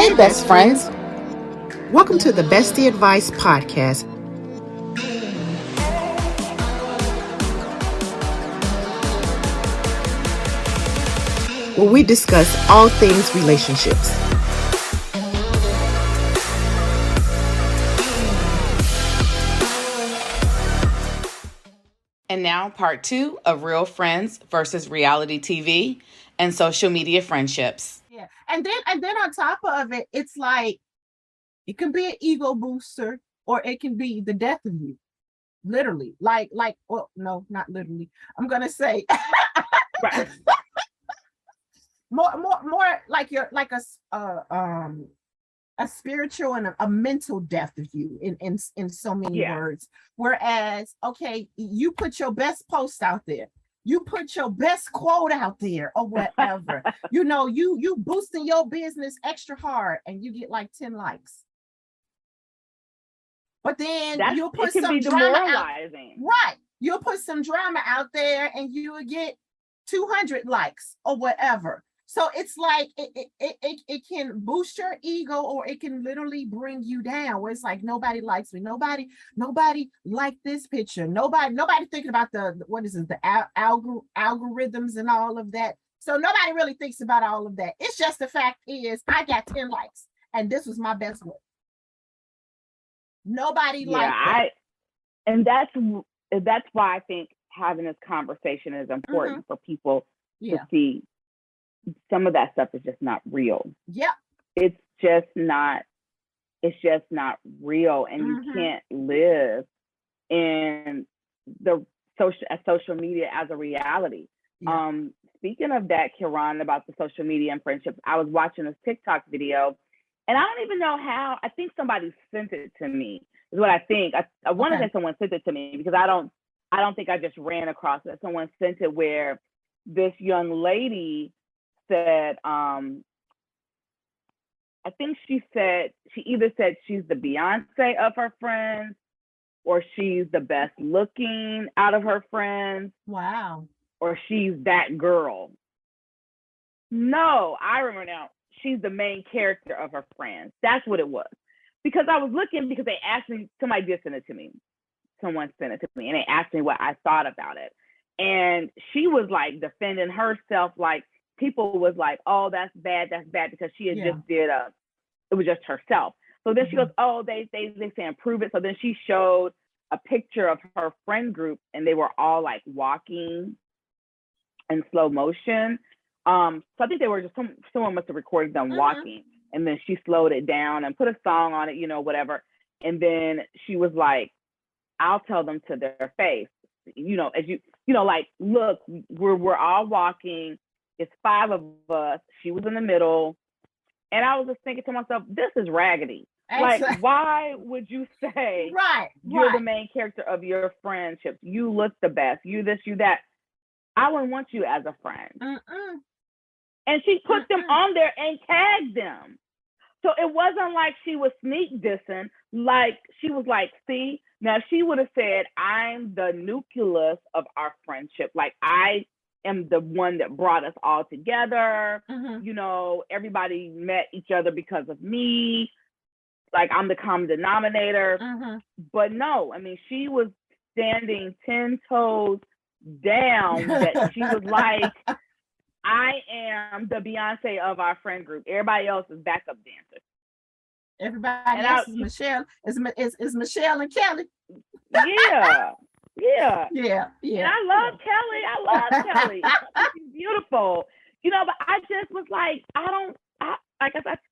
Hey, best friends. Welcome to the Bestie Advice Podcast. Where we discuss all things relationships. And now, part 2 of Real Friends versus Reality TV and Social Media Friendships. Yeah. And then on top of it, it's like it can be an ego booster or it can be the death of you. Literally. Well, no, not literally. I'm gonna say Right. more like you're like a spiritual and a mental death of you in so many words. Whereas, okay, you put your best post out there, you put your best quote out there or whatever, you boosting your business extra hard and you get like 10 likes. But then you'll put some drama out, right? You'll put some drama out there and you will get 200 likes or whatever. So it's like it can boost your ego or it can literally bring you down where it's like nobody likes me, nobody liked this picture, nobody thinking about the algorithms and all of that. So nobody really thinks about all of that. It's just the fact is I got 10 likes and this was my best one. Nobody liked that. And that's why I think having this conversation is important for people to see. Some of that stuff is just not real. Yep. It's just not real. And you can't live in the social media as a reality. Yeah. Speaking of that, Kiran, about the social media and friendships, I was watching this TikTok video and I don't even know how. I think somebody sent it to me, is what I think. I want to say someone sent it to me because I don't think I just ran across it. Someone sent it where this young lady said, I think she either said she's the Beyonce of her friends or she's the best looking out of her friends. Wow. Or she's that girl. No, I remember now. She's the main character of her friends. That's what it was. Because I was looking, because they asked me, somebody did send it to me. Someone sent it to me and they asked me what I thought about it. And she was like defending herself, like, people was like, oh, that's bad, because she had just did it was just herself. So then she goes, oh, they say improve it. So then she showed a picture of her friend group and they were all like walking in slow motion. So I think they were just, someone must have recorded them walking and then she slowed it down and put a song on it, whatever. And then she was like, I'll tell them to their face, as like, look, we're all walking. It's 5 of us. She was in the middle. And I was just thinking to myself, this is raggedy. Exactly. Like, why would you say you're the main character of your friendships? You look the best. You this, you that. I wouldn't want you as a friend. And she put them on there and tagged them. So it wasn't like she was sneak dissing. Like, she was like, see, now she would have said, I'm the nucleus of our friendship. Like, I am the one that brought us all together. Everybody met each other because of me. Like, I'm the common denominator. But no, I mean, she was standing 10 toes down that she was like, I am the Beyonce of our friend group. Everybody else is backup dancers. Everybody else is Michelle. Is Michelle and Kelly. Yeah. Yeah. And I love Kelly. She's beautiful. But I just was like,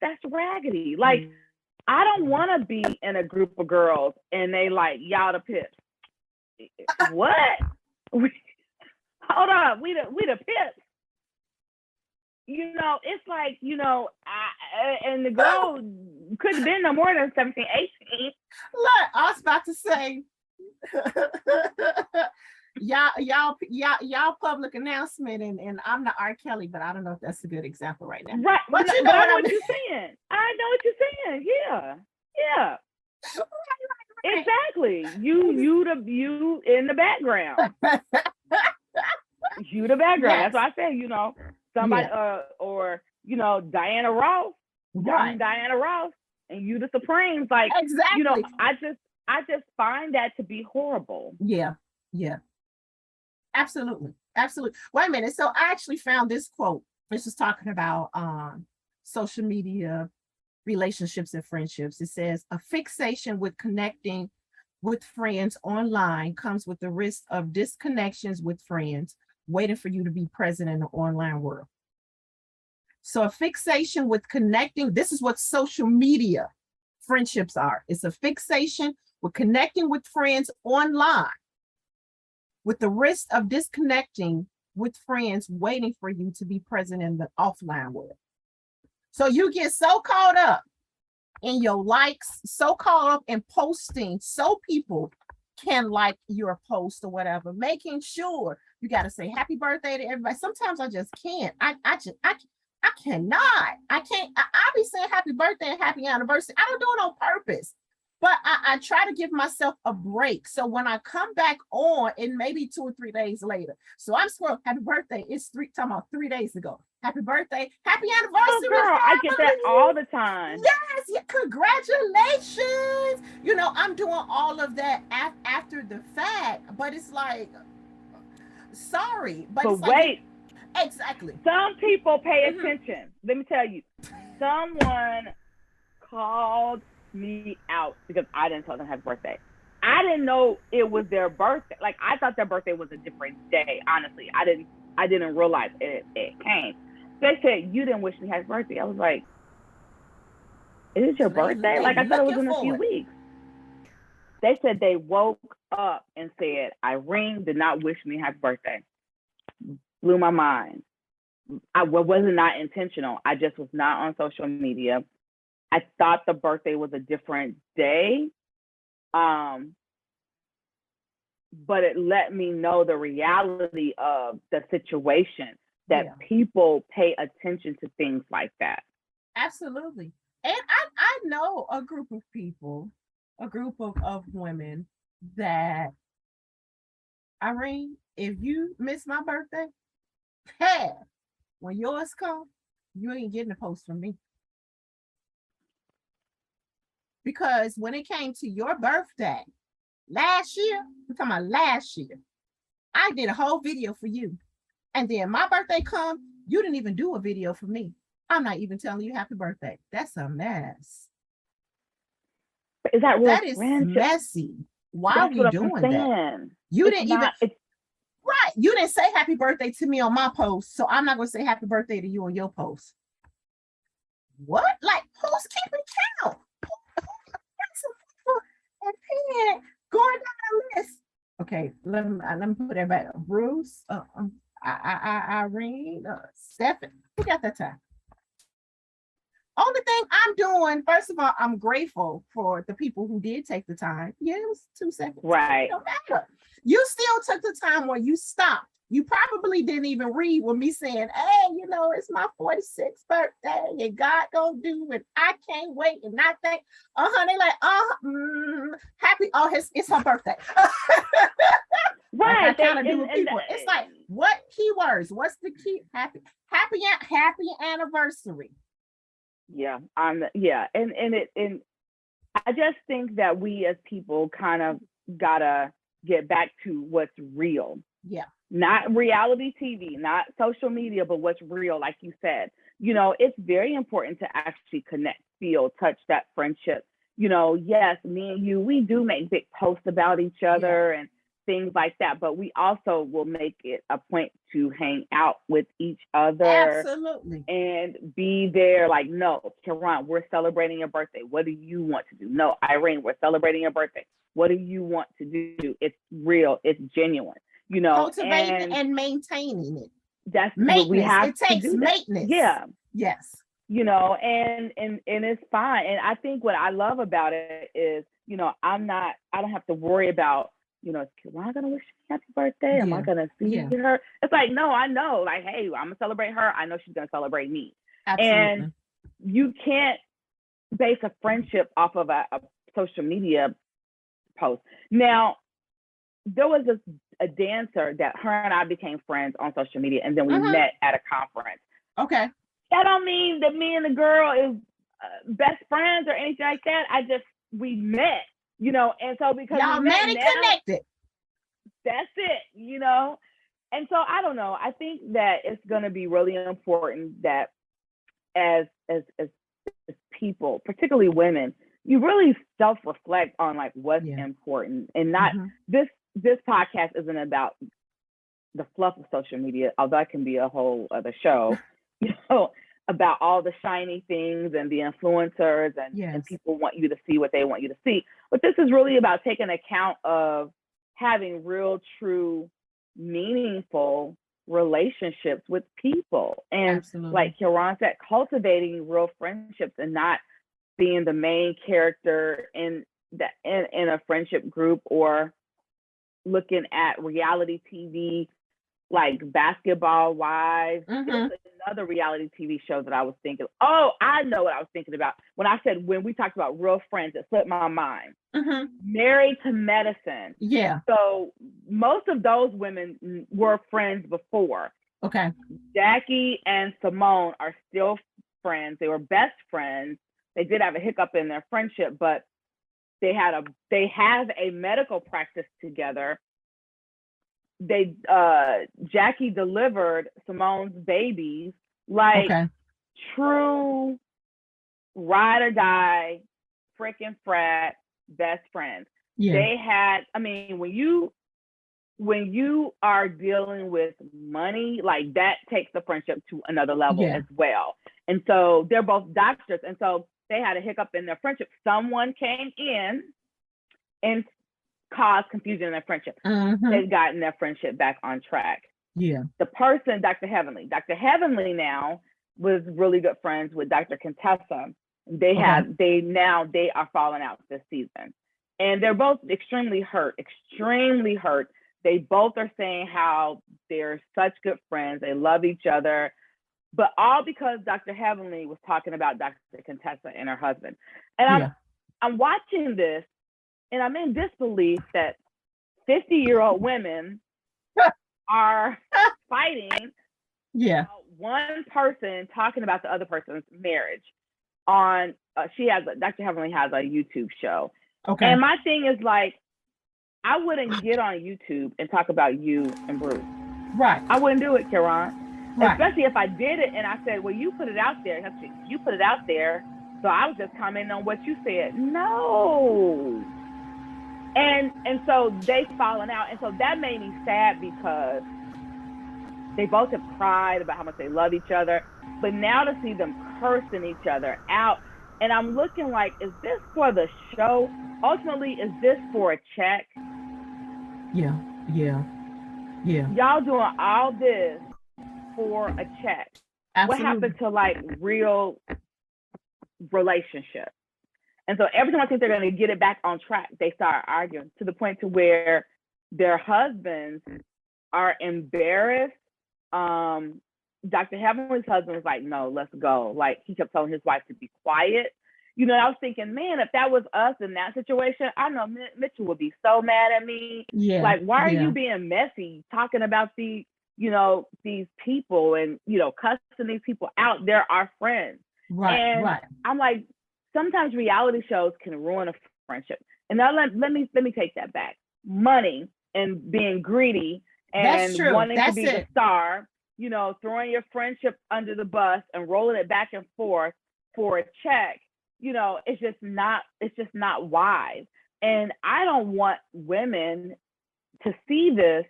that's raggedy. Like, I don't want to be in a group of girls and they like, y'all the pips. What? Hold on, we the pips. It's like, and the girl could have been no more than 17, 18. Look, I was about to say, y'all public announcement, and I'm the R. Kelly, but I don't know if that's a good example right now. Right, but I know what you're saying. I know what you're saying. Yeah. Right. Exactly. You in the background. You the background. Yes. That's what I say. Somebody or Diana Ross. I'm Diana Ross and you the Supremes. Like, exactly. You know, I just find that to be horrible. Yeah. Absolutely. Wait a minute. So I actually found this quote. This is talking about social media relationships and friendships. It says, a fixation with connecting with friends online comes with the risk of disconnections with friends waiting for you to be present in the online world. So a fixation with connecting, this is what social media friendships are. It's a fixation with connecting with friends online with the risk of disconnecting with friends waiting for you to be present in the offline world. So you get so caught up in your likes, so caught up in posting so people can like your post or whatever, making sure you got to say happy birthday to everybody. Sometimes I just can't. I cannot. I can't. I be saying happy birthday and happy anniversary. I don't do it on purpose. But I try to give myself a break. So when I come back on, it may be 2 or 3 days later. So I'm scrolling, happy birthday. It's talking about 3 days ago. Happy birthday. Happy anniversary. Oh, girl, I get that all the time. Yes. Yeah, congratulations. You know, I'm doing all of that after the fact. But it's like, sorry. But it's wait. Like, exactly. Some people pay attention. Let me tell you. Someone called me out because I didn't tell them happy birthday. I didn't know it was their birthday. Like, I thought their birthday was a different day. Honestly, I didn't realize it came. They said, you didn't wish me happy birthday. I was like, is it your birthday? Like, I thought it was in a few weeks. They said they woke up and said, Irene did not wish me happy birthday. Blew my mind. I wasn't not intentional. I just was not on social media. I thought the birthday was a different day, but it let me know the reality of the situation, that people pay attention to things like that. Absolutely. And I know a group of people, a group of women that, Irene, if you miss my birthday, hey, when yours come, you ain't getting a post from me. Because when it came to your birthday last year, we're talking about last year, I did a whole video for you. And then my birthday come, you didn't even do a video for me. I'm not even telling you happy birthday. That's a mess. Is that real? That is messy. Why are we doing that? You didn't even, right. You didn't say happy birthday to me on my post. So I'm not going to say happy birthday to you on your post. What? Like, who's keeping count? And going down the list. Okay, let me put everybody. Bruce, Irene, Stephanie. Who got that time? Only thing I'm doing, first of all, I'm grateful for the people who did take the time. Yeah, it was 2 seconds. Right. No matter. You still took the time where you stopped. You probably didn't even read with me saying, hey, you know, it's my 46th birthday and God gonna do it. I can't wait. And I think, honey, like, happy, it's her birthday. Right. Like, I kind of do with people. It's like, what keywords? What's the key? Happy anniversary. Yeah. And I just think that we as people kind of gotta get back to what's real. Yeah. Not reality TV, not social media, but what's real, like you said. You know, it's very important to actually connect, feel, touch that friendship. You know, yes, me and you, we do make big posts about each other and things like that, but we also will make it a point to hang out with each other. Absolutely. And be there like, no, Karan, we're celebrating your birthday. What do you want to do? No, Irene, we're celebrating your birthday. What do you want to do? It's real. It's genuine. You know, cultivating and maintaining it. That's what we have. It takes maintenance. Yeah. Yes. You know, and it's fine. And I think what I love about it is, you know, I don't have to worry about, you know, am I gonna wish her happy birthday? Am I gonna see her? It's like, no, I know, like, hey, I'm gonna celebrate her. I know she's gonna celebrate me. Absolutely. And you can't base a friendship off of a social media post. Now, there was a dancer that her and I became friends on social media, and then we met at a conference. Okay. That don't mean that me and the girl is best friends or anything like that. We met, and so because y'all we met and connected. That's it, And so I don't know. I think that it's going to be really important that as people, particularly women, you really self-reflect on like what's important, and not this podcast isn't about the fluff of social media, although that can be a whole other show, about all the shiny things and the influencers and people want you to see what they want you to see. But this is really about taking account of having real, true, meaningful relationships with people. And like Kiran said, cultivating real friendships and not being the main character in a friendship group, or looking at reality TV like Basketball Wives. Another reality TV show that I was thinking, I know what I was thinking about when I said, when we talked about real friends, it slipped my mind. Married to Medicine. Yeah. So most of those women were friends before. Okay. Jackie and Simone are still friends. They were best friends. They did have a hiccup in their friendship, but they have a medical practice together. Jackie delivered Simone's babies, like true ride or die, freaking frat best friends. They had, when you are dealing with money, like that takes the friendship to another level as well. And so they're both doctors, and so they had a hiccup in their friendship. Someone came in and caused confusion in their friendship. They've gotten their friendship back on track. The person, Dr. Heavenly now was really good friends with Dr. Contessa. They are falling out this season, and they're both extremely hurt. They both are saying how they're such good friends, they love each other, but all because Dr. Heavenly was talking about Dr. Contessa and her husband. And I'm watching this, and I'm in disbelief that 50-year-old women are fighting about one person talking about the other person's marriage on Dr. Heavenly has a YouTube show. Okay. And my thing is, like, I wouldn't get on YouTube and talk about you and Bruce. Right. I wouldn't do it, Kiran. Right. Especially if I did it and I said, well, you put it out there. You put it out there. So I was just commenting on what you said. No. And so they've fallen out. And so that made me sad, because they both have cried about how much they love each other. But now to see them cursing each other out, and I'm looking like, is this for the show? Ultimately, is this for a check? Yeah. Y'all doing all this for a check. Absolutely. What happened to like real relationships? And so every time I think they're going to get it back on track, they start arguing, to the point to where their husbands are embarrassed. Dr. Heavenly's husband was like, no, let's go. Like, he kept telling his wife to be quiet. I was thinking, man, if that was us in that situation, I know Mitchell would be so mad at me. Yeah. Like, why are you being messy, talking about these people and, cussing these people out? They're our friends. Right. And I'm like, sometimes reality shows can ruin a friendship. And now let me take that back. Money and being greedy and wanting to be the star, throwing your friendship under the bus and rolling it back and forth for a check, it's just not wise. And I don't want women to see this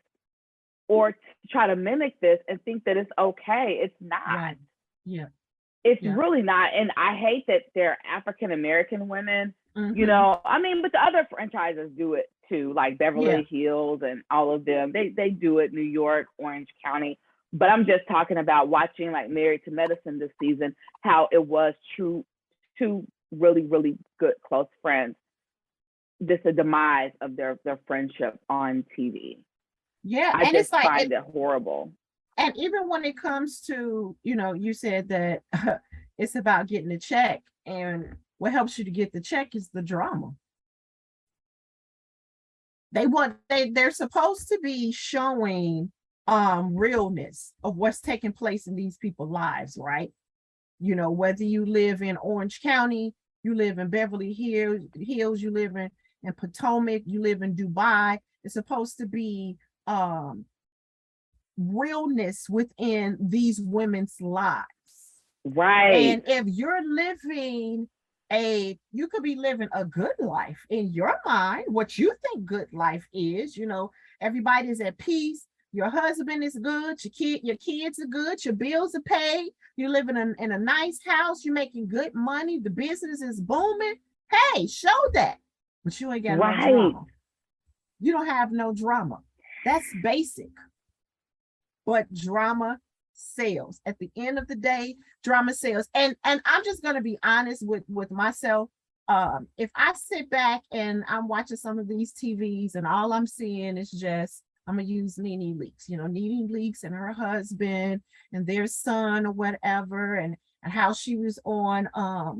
or to try to mimic this and think that it's okay. It's not. Right. Yeah. It's really not. And I hate that they're African-American women, but the other franchises do it too, like Beverly Hills and all of them. They do it, New York, Orange County. But I'm just talking about watching like Married to Medicine this season, how it was two really, really good close friends. Just a demise of their friendship on TV. Yeah. I just find it horrible. And even when it comes to, you said that it's about getting a check, and what helps you to get the check is the drama. They're supposed to be showing realness of what's taking place in these people's lives, right? You know, whether you live in Orange County, you live in Beverly Hills, you live in Potomac, you live in Dubai. It's supposed to be realness within these women's lives. Right. And if you're living you could be living a good life in your mind, what you think good life is, you know, everybody's at peace, your husband is good, your kids are good, your bills are paid, you live in a nice house, you're making good money, the business is booming. Hey, show that. But you ain't got no drama. You don't have no drama. That's basic. But drama sells. At the end of the day, drama sells. And I'm just going to be honest with myself. If I sit back and I'm watching some of these TVs and all I'm seeing is just, I'm going to use Nene Leakes, you know, Nene Leakes and her husband and their son or whatever, and how she was on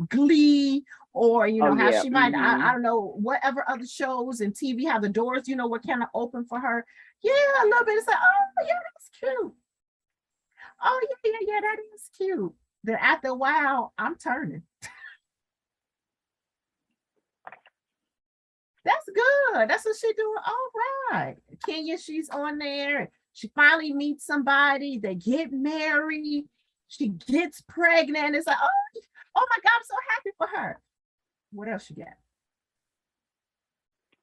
Glee, or, you know, how she might, I don't know, whatever other shows and TV, how the doors, you know, were kind of open for her. Yeah, a little bit. It's like, oh, yeah, that's cute. Oh, yeah, that is cute. Then after a while, I'm turning. That's good. That's what she doing. All right. Kenya, she's on there. She finally meets somebody. They get married. She gets pregnant. It's like, oh my God, I'm so happy for her. What else you got?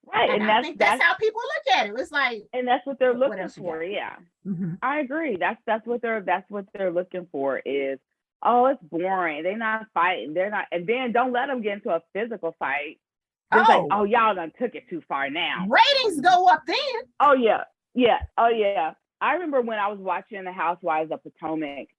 Right. And I think that's how people look at it. It's like, and that's what they're looking for. Yeah. Mm-hmm. I agree. That's what they're looking for is, oh, it's boring. They're not fighting. They're not, and then don't let them get into a physical fight. It's like, oh, y'all done took it too far now. Ratings go up then. Oh yeah. Yeah. Oh yeah. I remember when I was watching The Housewives of Potomac,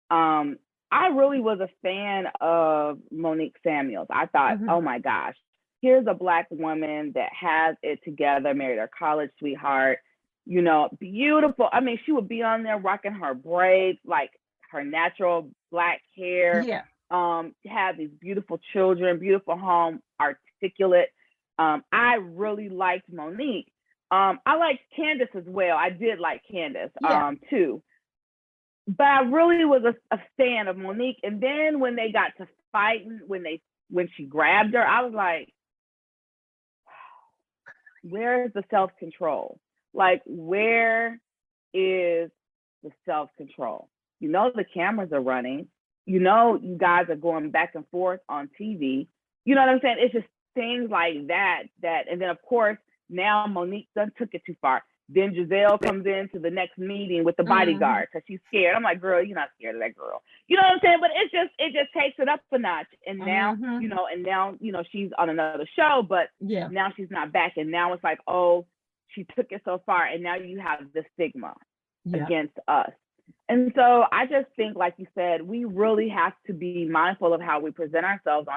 I really was a fan of Monique Samuels. I thought, oh my gosh, here's a Black woman that has it together, married her college sweetheart, you know, beautiful. I mean, she would be on there rocking her braids, like her natural Black hair. Yeah. Have these beautiful children, beautiful home, articulate. I really liked Monique. I liked Candace as well. I did like Candace too. But I really was a fan of Monique. And then when they got to fighting, when she grabbed her, I was like, where is the self-control? Like, where is the self-control? You know, the cameras are running. You know, you guys are going back and forth on TV. You know what I'm saying? It's just things like that. And then, of course, now Monique done took it too far. Then Giselle comes into the next meeting with the bodyguard because she's scared. I'm like, girl, you're not scared of that girl. You know what I'm saying? But it just takes it up a notch. And now, you know, she's on another show, but now she's not back. And now it's like, oh, she took it so far. And now you have the stigma against us. And so I just think, like you said, we really have to be mindful of how we present ourselves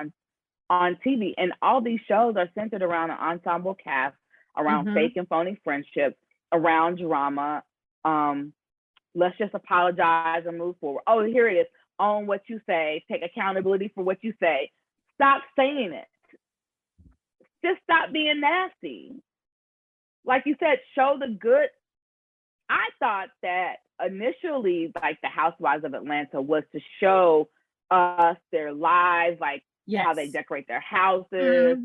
on TV. And all these shows are centered around an ensemble cast, around fake and phony friendships, around drama. Let's just apologize and move forward. Oh, here it is. Own what you say. Take accountability for what you say. Stop saying it. Just stop being nasty. Like you said, show the good. I thought that initially, like the Housewives of Atlanta was to show us their lives, like how they decorate their houses,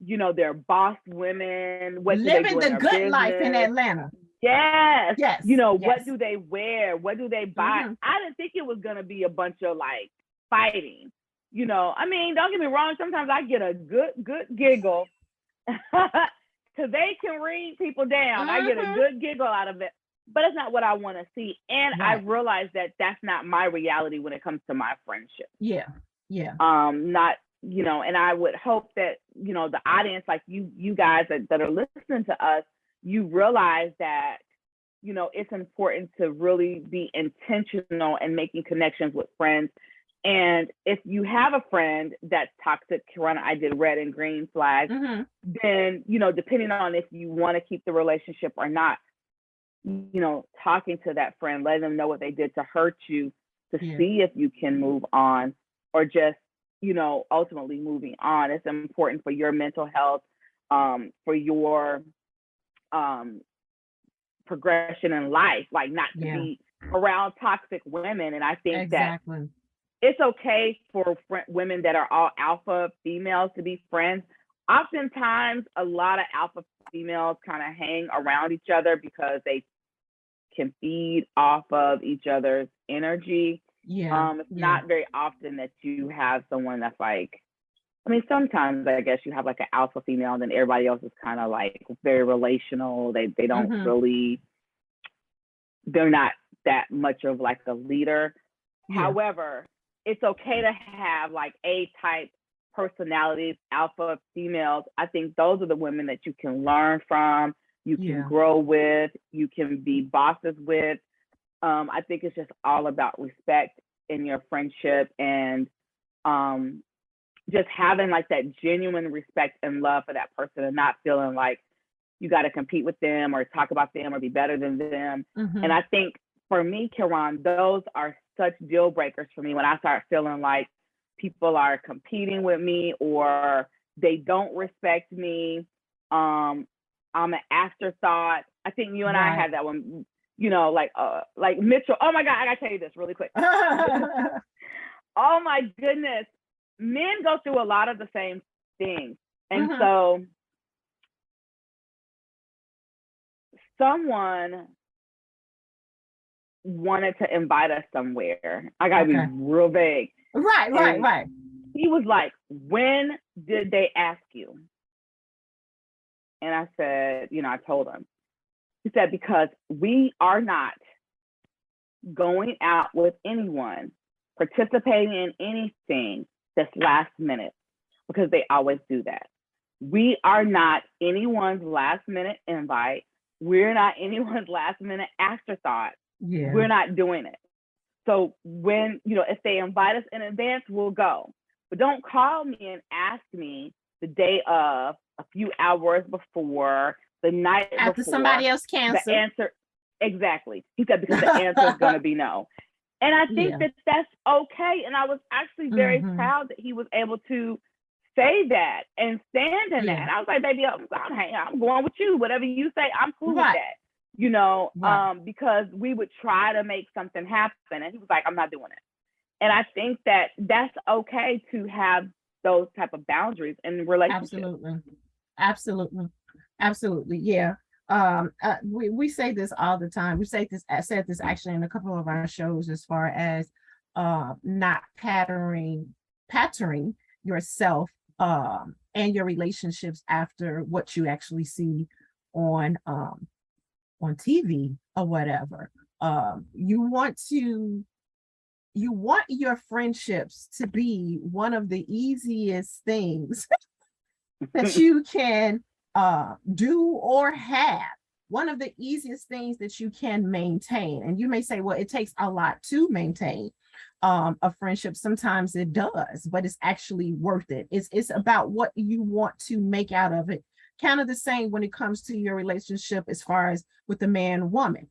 you know, they're boss women, what living the good life in Atlanta. Yes. You know, what do they wear? What do they buy? I didn't think it was going to be a bunch of like fighting. You know, I mean, don't get me wrong. Sometimes I get a good giggle because they can read people down. I get a good giggle out of it, but it's not what I want to see. And I realize that that's not my reality when it comes to my friendship. Not, you know, and I would hope that, you know, the audience, like you guys that are listening to us, you realize that, you know, it's important to really be intentional and making connections with friends. And if you have a friend that's toxic, Karana, I did red and green flags, then, you know, depending on if you want to keep the relationship or not, you know, talking to that friend, letting them know what they did to hurt you, to see if you can move on, or just, you know, ultimately moving on. It's important for your mental health, for your progression in life, like not to be around toxic women. And I think that it's okay for women that are all alpha females to be friends. Oftentimes, a lot of alpha females kind of hang around each other because they can feed off of each other's energy. It's not very often that you have someone that's like, I mean, sometimes I guess you have like an alpha female, and then everybody else is kind of like very relational. They don't really, they're not that much of like a leader. However, it's okay to have like A-type personalities, alpha females. I think those are the women that you can learn from, you can grow with, you can be bosses with. I think it's just all about respect in your friendship, and just having like that genuine respect and love for that person, and not feeling like you got to compete with them or talk about them or be better than them. And I think for me, Kiran, those are such deal breakers for me when I start feeling like people are competing with me or they don't respect me. I'm an afterthought. I think you and I had that one, you know, like Mitchell. Oh my God, I gotta tell you this really quick. Oh my goodness. Men go through a lot of the same things. And so someone wanted to invite us somewhere. I gotta be real vague. Right. He was like, when did they ask you? And I said, you know, I told him. He said, because we are not going out with anyone, participating in anything that's last minute, because they always do that. We are not anyone's last minute invite. We're not anyone's last minute afterthought. We're not doing it. So when, you know, if they invite us in advance, we'll go. But don't call me and ask me the day of, a few hours before, the night after before, somebody else canceled. The answer, exactly. He said, because the answer is going to be no. And I think that that's okay. And I was actually very proud that he was able to say that and stand in that. And I was like, baby, I'm going with you. Whatever you say, I'm cool with that. You know, because we would try to make something happen. And he was like, I'm not doing it. And I think that that's okay to have those type of boundaries in relationships. Absolutely. Yeah. We say this all the time. I said this actually in a couple of our shows, as far as not patterning yourself and your relationships after what you actually see on TV or whatever. You want your friendships to be one of the easiest things that you can do or have, one of the easiest things that you can maintain. And you may say, well, it takes a lot to maintain a friendship. Sometimes it does, but it's actually worth it. It's about what you want to make out of it. Kind of the same when it comes to your relationship as far as with the man and woman.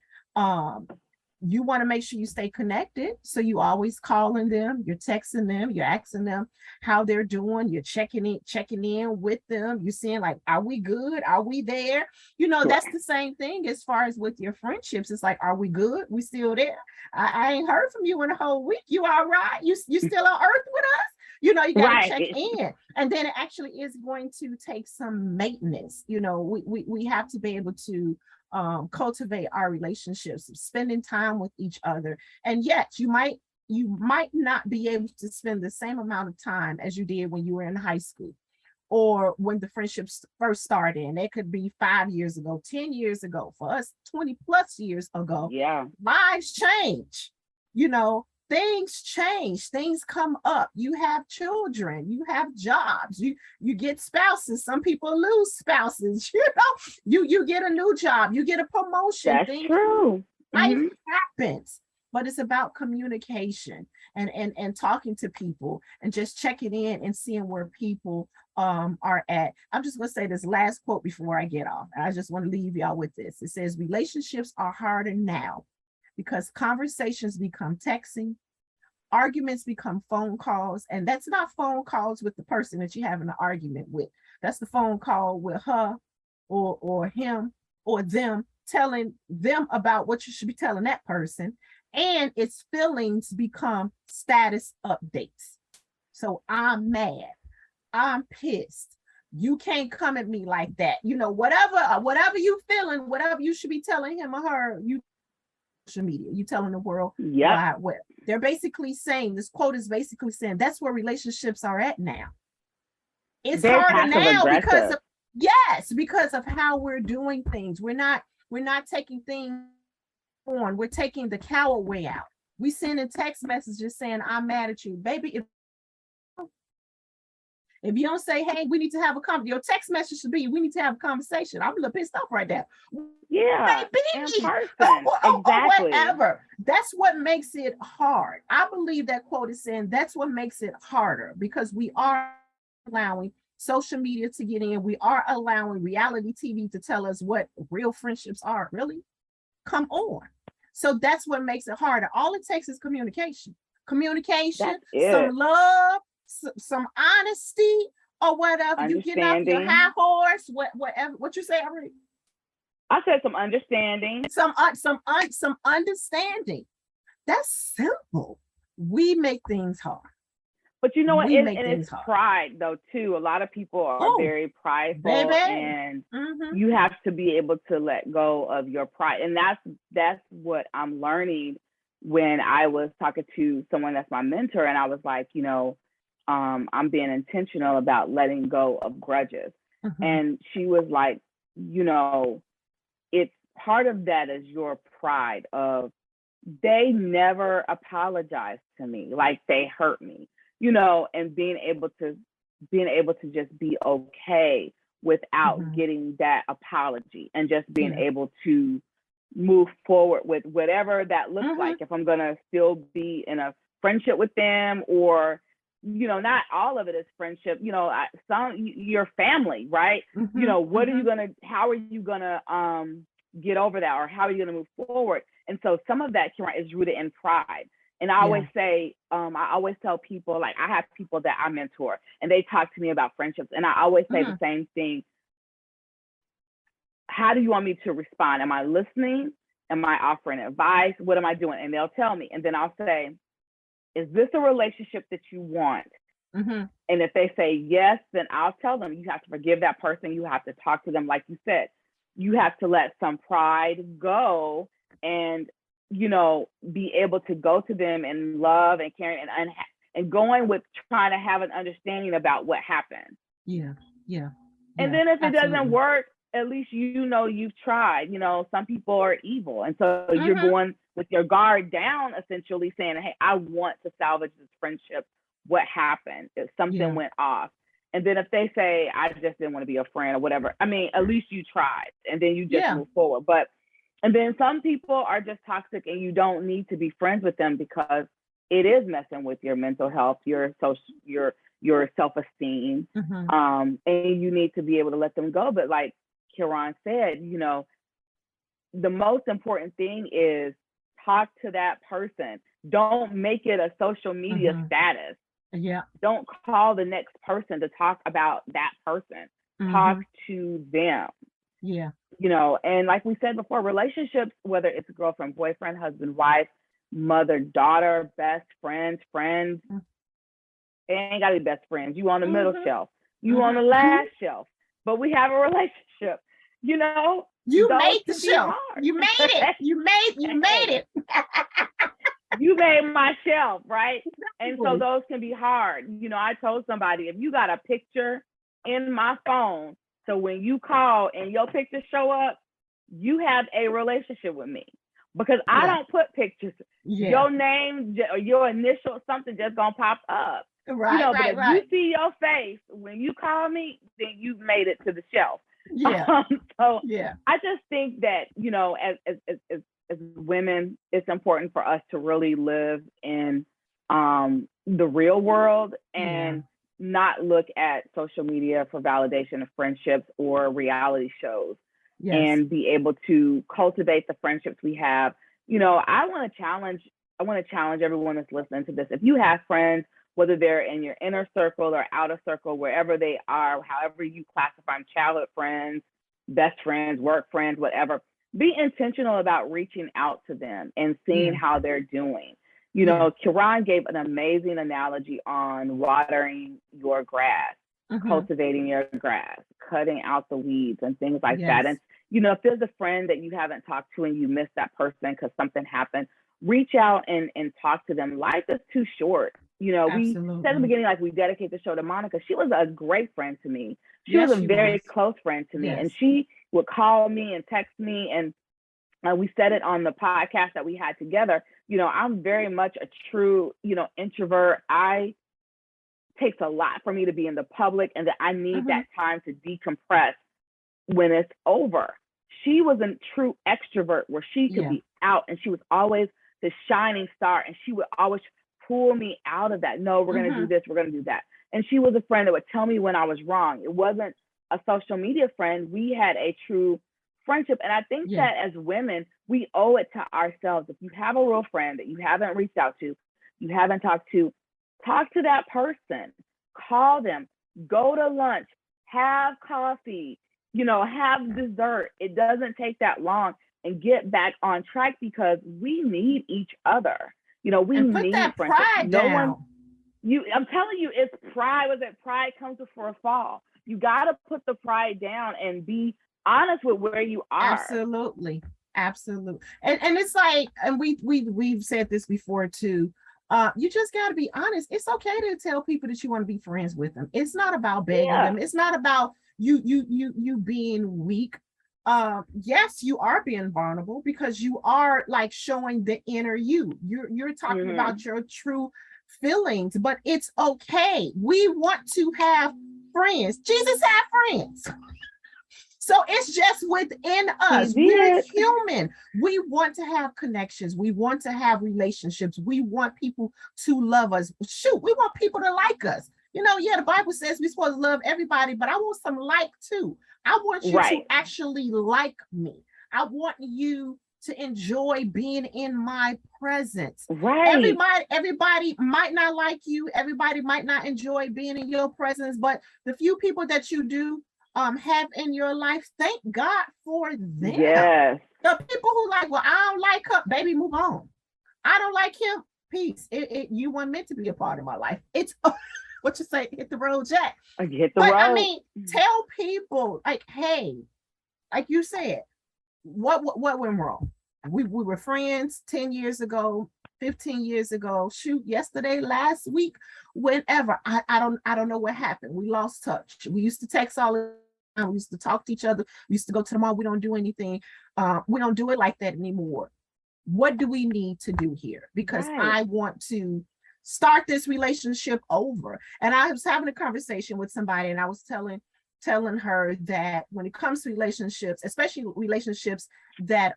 You want to make sure you stay connected. So you always calling them, you're texting them, you're asking them how they're doing, you're checking in with them. You're seeing like, are we good? Are we there? You know, that's the same thing as far as with your friendships. It's like, are we good? We still there? I ain't heard from you in a whole week. You all right? You still on earth with us? You know, you got to check in. And then it actually is going to take some maintenance. You know, we have to be able to cultivate our relationships, spending time with each other. And yet you might not be able to spend the same amount of time as you did when you were in high school or when the friendships first started. And it could be 5 years ago, 10 years ago, for us 20 plus years ago. Lives change, you know. Things change, things come up. You have children, you have jobs, you get spouses. Some people lose spouses, you know, you get a new job, you get a promotion. That's true. Life happens, but it's about communication and talking to people and just checking in and seeing where people are at. I'm just gonna say this last quote before I get off. I just want to leave y'all with this. It says, relationships are harder now because conversations become texting, arguments become phone calls, and that's not phone calls with the person that you're having an argument with. That's the phone call with her or him or them, telling them about what you should be telling that person. and its feelings become status updates. So I'm mad, I'm pissed, you can't come at me like that. You know, whatever you feeling, whatever you should be telling him or her, you social media, you telling the world wide web. They're basically saying, this quote is basically saying that's where relationships are at now. It's harder now because of how we're doing things. We're not taking things on, we're taking the coward way out. We sending text messages saying, I'm mad at you. Baby, if you don't say, hey, we need to have a conversation, your text message should be, we need to have a conversation. I'm a little pissed off right now. Yeah, in person. Exactly. Or whatever. That's what makes it hard. I believe that quote is saying that's what makes it harder, because we are allowing social media to get in. We are allowing reality TV to tell us what real friendships are. Really? Come on. So that's what makes it harder. All it takes is communication. Some love, some honesty, or whatever. You get off your high horse, whatever. What you say, Ari? I said some understanding. Some understanding. That's simple. We make things hard. But you know what? And it's pride, though, too. A lot of people are very prideful, and you have to be able to let go of your pride. And that's what I'm learning when I was talking to someone that's my mentor, and I was like, you know, I'm being intentional about letting go of grudges. And she was like, you know, it's part of that is your pride of, they never apologized to me, like they hurt me, you know, and being able to just be okay without getting that apology, and just being able to move forward with whatever that looks like. If I'm gonna still be in a friendship with them, or, you know, not all of it is friendship, you know, your family, right? You know, how are you gonna get over that, or how are you gonna move forward? And so some of that is rooted in pride. And I always say, I always tell people, like, I have people that I mentor and they talk to me about friendships, and I always say the same thing. How do you want me to respond? Am I listening? Am I offering advice? What am I doing? And they'll tell me, and then I'll say, is this a relationship that you want? And if they say yes, then I'll tell them, you have to forgive that person. You have to talk to them. Like you said, you have to let some pride go, and, you know, be able to go to them in love and caring, and going with trying to have an understanding about what happened. Yeah. And then if it doesn't work, at least, you know, you've tried. You know, some people are evil, and so you're going with your guard down, essentially saying, hey, I want to salvage this friendship. What happened? If something went off. And then if they say, I just didn't want to be a friend or whatever, I mean, at least you tried, and then you just move forward. And then some people are just toxic, and you don't need to be friends with them, because it is messing with your mental health, your self-esteem, and you need to be able to let them go. But like Kiran said, you know, the most important thing is talk to that person. Don't make it a social media status. Don't call the next person to talk about that person. Talk to them. You know, and like we said before, relationships, whether it's a girlfriend, boyfriend, husband, wife, mother, daughter, best friends, they ain't gotta be best friends. You on the middle shelf, you on the last shelf, but we have a relationship, you know. You made the shelf. You made it. You made it. You made my shelf, right? And so those can be hard. You know, I told somebody, if you got a picture in my phone, so when you call and your pictures show up, you have a relationship with me, because I don't put pictures. Your name or your initial, something just gonna pop up. Right, you know, but if you see your face when you call me, then you've made it to the shelf. I just think that, you know, as women, it's important for us to really live in the real world, and not look at social media for validation of friendships or reality shows, and be able to cultivate the friendships we have. You know, I want to challenge everyone that's listening to this. If you have friends, whether they're in your inner circle or outer circle, wherever they are, however you classify them, childhood friends, best friends, work friends, whatever, be intentional about reaching out to them and seeing how they're doing. You know, Kiran gave an amazing analogy on watering your grass, cultivating your grass, cutting out the weeds and things like that. And, you know, if there's a friend that you haven't talked to and you miss that person because something happened, reach out and talk to them. Life is too short. You know, we said at the beginning, like, we dedicate the show to Monica. She was a great friend to me. She was a very close friend to me. And she would call me and text me. And we said it on the podcast that we had together. You know, I'm very much a true, you know, introvert. Takes a lot for me to be in the public, and that I need that time to decompress when it's over. She was a true extrovert where she could be out, and she was always the shining star, and she would always pull me out of that. No, we're going to do this, we're going to do that. And she was a friend that would tell me when I was wrong. It wasn't a social media friend. We had a true friendship. And I think that as women, we owe it to ourselves. If you have a real friend that you haven't reached out to, you haven't talked to, talk to that person, call them, go to lunch, have coffee, you know, have dessert. It doesn't take that long, and get back on track, because we need each other. You know, we need that friendship. pride down. I'm telling you, it's pride. Was it pride comes before a fall? You got to put the pride down and be honest with where you are. Absolutely. And it's like, and we've said this before too. You just got to be honest. It's okay to tell people that you want to be friends with them. It's not about begging them. It's not about you being weak. Yes, you are being vulnerable, because you are like showing the inner you. You're talking about your true feelings, but it's okay. We want to have friends. Jesus had friends. So it's just within us. We're human. We want to have connections. We want to have relationships. We want people to love us. Shoot, we want people to like us. You know, the Bible says we're supposed to love everybody, but I want some like too. I want you to actually like me. I want you to enjoy being in my presence. Right. Everybody might not like you. Everybody might not enjoy being in your presence, but the few people that you do have in your life, thank God for them. Yes. The people who like, well, I don't like her, baby, move on. I don't like him, peace. You weren't meant to be a part of my life. It's what you say, hit the road, Jack. Hit the road. I mean, tell people, like, hey, like you said, what went wrong? We were friends 10 years ago, 15 years ago, shoot, yesterday, last week, whenever. I don't know what happened. We lost touch. We used to text all the time. We used to talk to each other. We used to go to the mall. We don't do anything. We don't do it like that anymore. What do we need to do here? Because I want to start this relationship over. And I was having a conversation with somebody, and I was telling her that when it comes to relationships, especially relationships that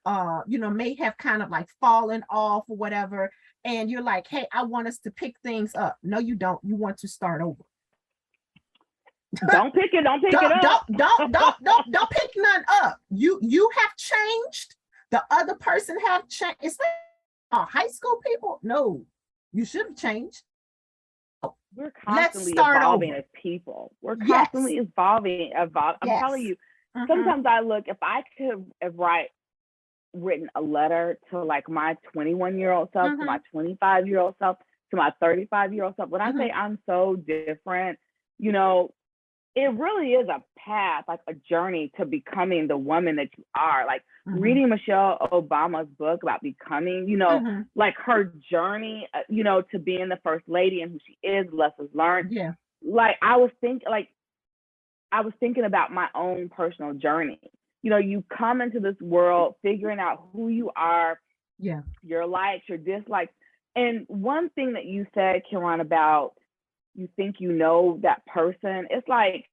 may have kind of like fallen off or whatever, and you're like, hey, I want us to pick things up. No, you don't. You want to start over. Don't pick it up. Don't pick none up. You have changed. The other person have changed. It's like high school people. No, you should have changed. We're constantly evolving as people. We're constantly evolving. I'm telling you, sometimes I look, if I could have written a letter to like my 21-year-old self, to my 25-year-old self, to my 35-year-old self, when I say I'm so different, you know, it really is a path, like a journey to becoming the woman that you are. Like reading Michelle Obama's book about becoming, you know, like her journey, you know, to being the first lady and who she is, lessons learned. Yeah. Like I was thinking about my own personal journey. You know, you come into this world figuring out who you are, your likes, your dislikes. And one thing that you said, Kiran, about you think you know that person, it's like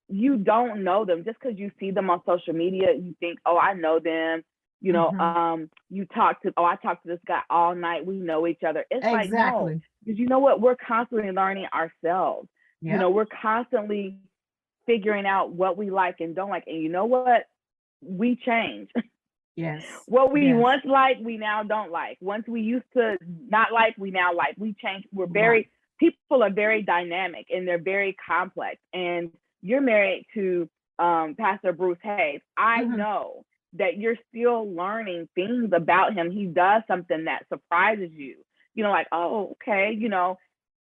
you don't know them just because you see them on social media. You think, oh, I know them. You know, I talked to this guy all night. We know each other. It's like, no, because you know what? We're constantly learning ourselves. Yep. You know, we're constantly figuring out what we like and don't like. And you know what? We change. Yes. What we once liked, we now don't like. Once we used to not like, we now like. We change. People are very dynamic and they're very complex. And you're married to Pastor Bruce Hayes. I know that you're still learning things about him. He does something that surprises you, like, oh, okay,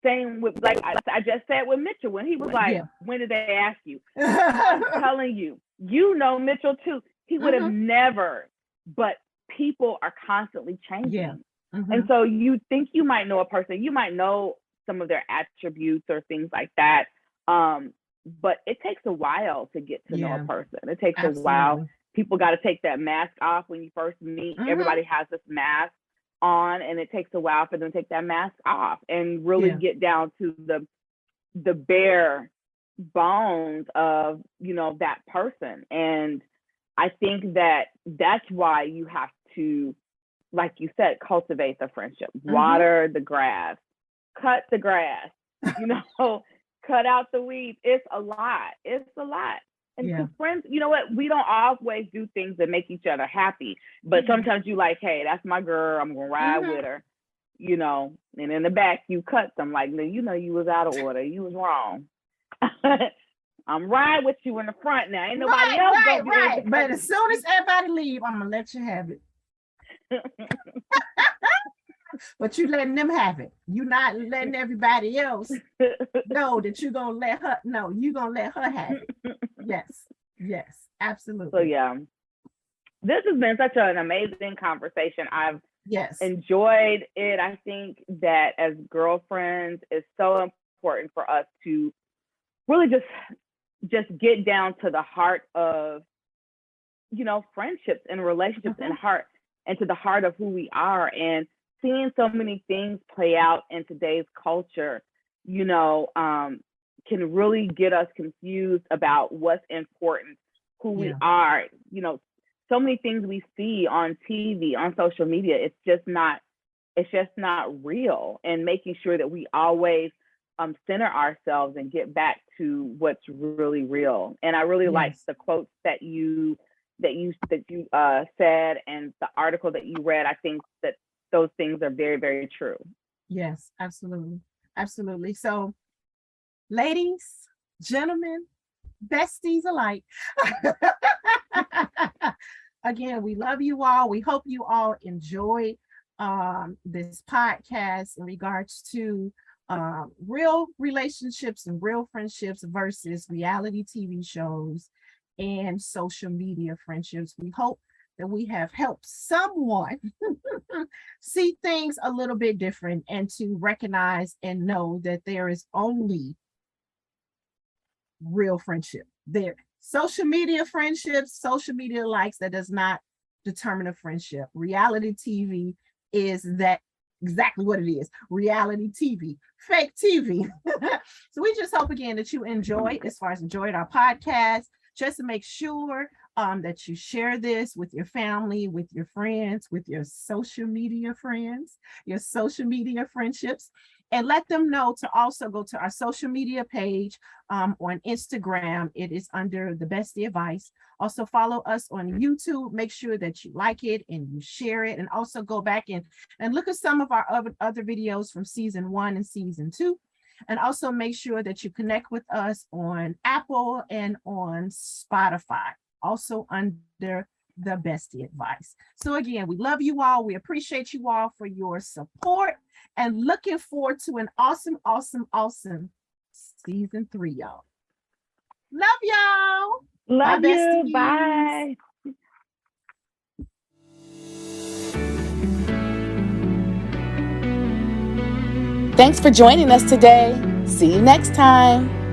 same with, like I just said with Mitchell, when he was like, when did they ask you? I'm telling you, Mitchell too. He would have never, but people are constantly changing. Yeah. And so you think you might know a person, you might know some of their attributes or things like that. But it takes a while to get to know a person. It takes a while. People got to take that mask off when you first meet. Everybody has this mask on, and it takes a while for them to take that mask off and really get down to the bare bones of, that person. And I think that's why you have to, like you said, cultivate the friendship, water the grass, cut the grass, cut out the weeds. It's a lot. And to friends, you know what? We don't always do things that make each other happy, but sometimes you like, hey, that's my girl. I'm gonna ride with her, and in the back you cut them like, no, you was out of order. You was wrong. I'm riding with you in the front now. Ain't nobody else gonna be able to. But as soon as everybody leave, I'm gonna let you have it. But you letting them have it. You not letting everybody else know that you're gonna let her. No, you gonna let her have it. Yes, absolutely. So yeah, this has been such an amazing conversation. I've enjoyed it. I think that as girlfriends, it's so important for us to really just get down to the heart of, friendships and relationships and to the heart of who we are. And seeing so many things play out in today's culture, can really get us confused about what's important, who we are. So many things we see on TV, on social media, it's just not real. And making sure that we always center ourselves and get back to what's really real. And I really like the quotes that you said, and the article that you read. I think that those things are very, very true. Yes, absolutely. So, ladies, gentlemen, besties alike, again, we love you all. We hope you all enjoyed this podcast in regards to real relationships and real friendships versus reality TV shows and social media friendships. We hope that we have helped someone see things a little bit different and to recognize and know that there is only real friendship. There, social media friendships, social media likes, that does not determine a friendship. Reality TV is that exactly what it is. Reality TV, fake TV. So we just hope again that you enjoyed our podcast. Just to make sure that you share this with your family, with your friends, with your social media friends, your social media friendships, and let them know to also go to our social media page on Instagram. It is under The Bestie Advice. Also follow us on YouTube. Make sure that you like it and you share it, and also go back and look at some of our other videos from season 1 and season 2. And also make sure that you connect with us on Apple and on Spotify, also under The Bestie Advice. So again, we love you all. We appreciate you all for your support, and looking forward to an awesome season 3, y'all. Love y'all. Love you. Bye. Thanks for joining us today. See you next time.